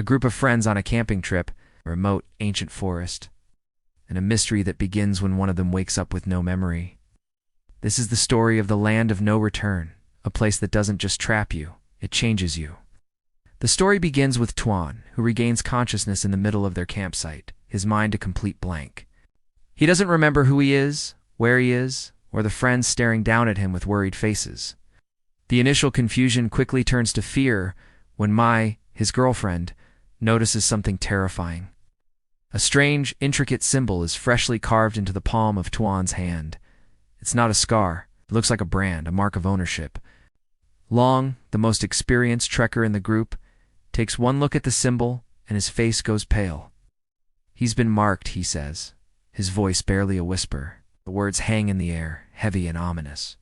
A group of friends on a camping trip, a remote, ancient forest, and a mystery that begins when one of them wakes up with no memory. This is the story of the land of no return, a place that doesn't just trap you, it changes you. The story begins with Tuan, who regains consciousness in the middle of their campsite, his mind a complete blank. He doesn't remember who he is, where he is, or the friends staring down at him with worried faces. The initial confusion quickly turns to fear when Mai, his girlfriend, notices something terrifying. A strange, intricate symbol is freshly carved into the palm of Tuan's hand. It's not a scar. It looks like a brand, a mark of ownership. Long, the most experienced trekker in the group, takes one look at the symbol and his face goes pale. He's been marked, he says, his voice barely a whisper. The words hang in the air, heavy and ominous.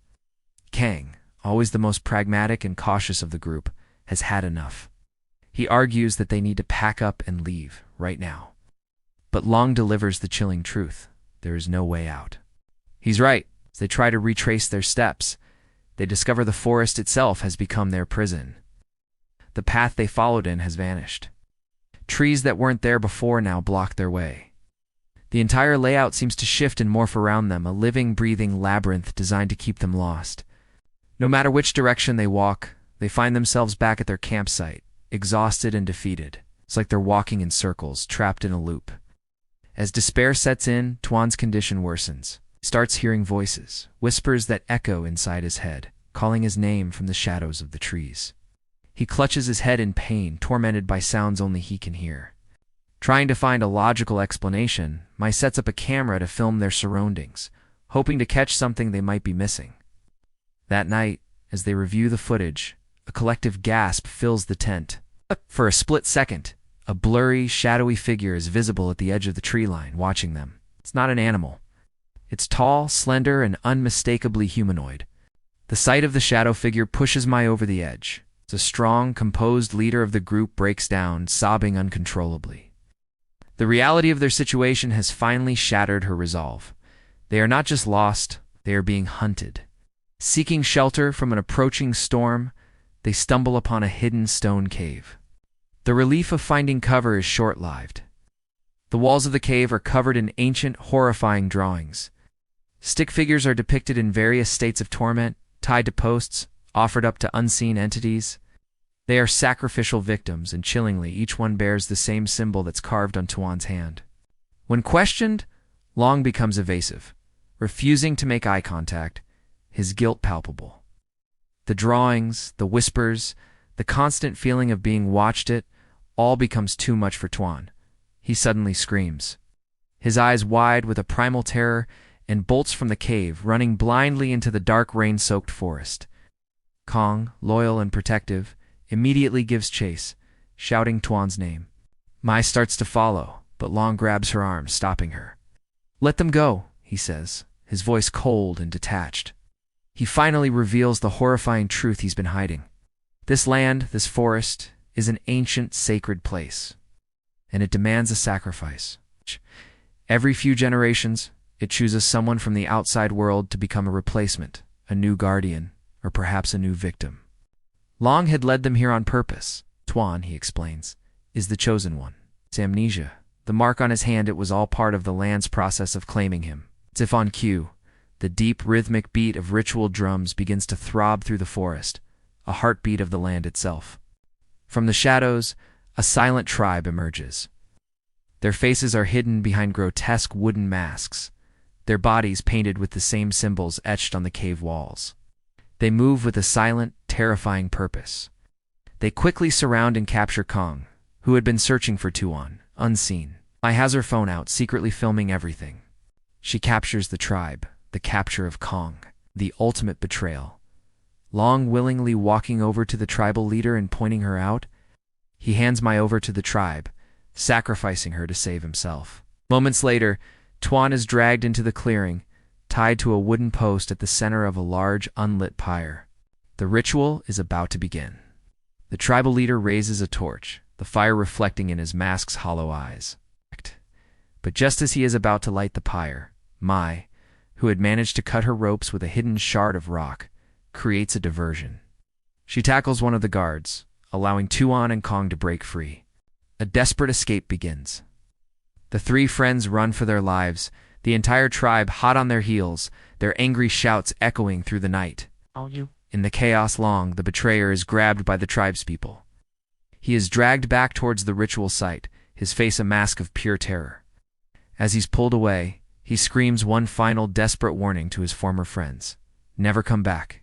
Kang, always the most pragmatic and cautious of the group, has had enough. He argues that they need to pack up and leave, right now. But Long delivers the chilling truth. There is no way out. He's right. As they try to retrace their steps, they discover the forest itself has become their prison. The path they followed in has vanished. Trees that weren't there before now block their way. The entire layout seems to shift and morph around them, a living, breathing labyrinth designed to keep them lost. No matter which direction they walk, they find themselves back at their campsite, exhausted and defeated. It's like they're walking in circles, trapped in a loop. As despair sets in, Tuan's condition worsens. He starts hearing voices, whispers that echo inside his head, calling his name from the shadows of the trees. He clutches his head in pain, tormented by sounds only he can hear. Trying to find a logical explanation, Mai sets up a camera to film their surroundings, hoping to catch something they might be missing. That night, as they review the footage, a collective gasp fills the tent. For a split second, a blurry, shadowy figure is visible at the edge of the tree line, watching them. It's not an animal. It's tall, slender, and unmistakably humanoid. The sight of the shadow figure pushes Mai over the edge. The strong, composed leader of the group breaks down, sobbing uncontrollably. The reality of their situation has finally shattered her resolve. They are not just lost, they are being hunted. Seeking shelter from an approaching storm, they stumble upon a hidden stone cave. The relief of finding cover is short-lived. The walls of the cave are covered in ancient, horrifying drawings. Stick figures are depicted in various states of torment, tied to posts, offered up to unseen entities. They are sacrificial victims, and chillingly, each one bears the same symbol that's carved on Tuan's hand. When questioned, Long becomes evasive, refusing to make eye contact, his guilt palpable. The drawings, the whispers, the constant feeling of being watched, it all becomes too much for Tuan. He suddenly screams, his eyes wide with a primal terror, and bolts from the cave, running blindly into the dark, rain-soaked forest. Kong, loyal and protective, immediately gives chase, shouting Tuan's name. Mai starts to follow, but Long grabs her arm, stopping her. "Let them go," he says, his voice cold and detached. He finally reveals the horrifying truth he's been hiding. This land, this forest, is an ancient, sacred place, and it demands a sacrifice. Every few generations, it chooses someone from the outside world to become a replacement, a new guardian, or perhaps a new victim. Long had led them here on purpose. Tuan, he explains, is the chosen one. It's amnesia. The mark on his hand, it was all part of the land's process of claiming him. As if on cue, the deep, rhythmic beat of ritual drums begins to throb through the forest, a heartbeat of the land itself. From the shadows, a silent tribe emerges. Their faces are hidden behind grotesque wooden masks, their bodies painted with the same symbols etched on the cave walls. They move with a silent, terrifying purpose. They quickly surround and capture Kong, who had been searching for Tuan, unseen. Mai has her phone out, secretly filming everything. She captures the tribe, the capture of Kong, the ultimate betrayal. Long willingly walking over to the tribal leader and pointing her out, he hands Mai over to the tribe, sacrificing her to save himself. Moments later, Tuan is dragged into the clearing, tied to a wooden post at the center of a large, unlit pyre. The ritual is about to begin. The tribal leader raises a torch, the fire reflecting in his mask's hollow eyes. But just as he is about to light the pyre, Mai, who had managed to cut her ropes with a hidden shard of rock, creates a diversion. She tackles one of the guards, allowing Tuan and Kong to break free. A desperate escape begins. The three friends run for their lives, the entire tribe hot on their heels, their angry shouts echoing through the night. In the chaos long, the betrayer is grabbed by the tribespeople. He is dragged back towards the ritual site, his face a mask of pure terror. As he's pulled away, he screams one final desperate warning to his former friends. Never come back.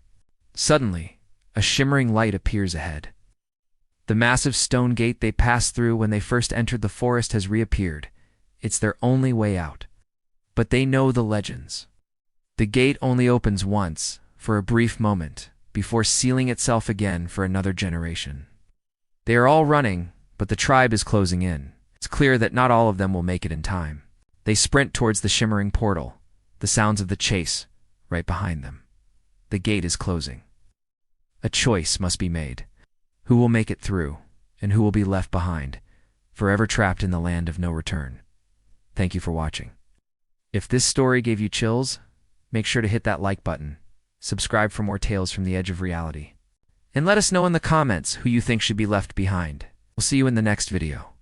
Suddenly, a shimmering light appears ahead. The massive stone gate they passed through when they first entered the forest has reappeared. It's their only way out. But they know the legends. The gate only opens once, for a brief moment, before sealing itself again for another generation. They are all running, but the tribe is closing in. It's clear that not all of them will make it in time. They sprint towards the shimmering portal, the sounds of the chase right behind them. The gate is closing. A choice must be made. Who will make it through, and who will be left behind, forever trapped in the land of no return? Thank you for watching. If this story gave you chills, make sure to hit that like button, subscribe for more tales from the edge of reality, and let us know in the comments who you think should be left behind. We'll see you in the next video.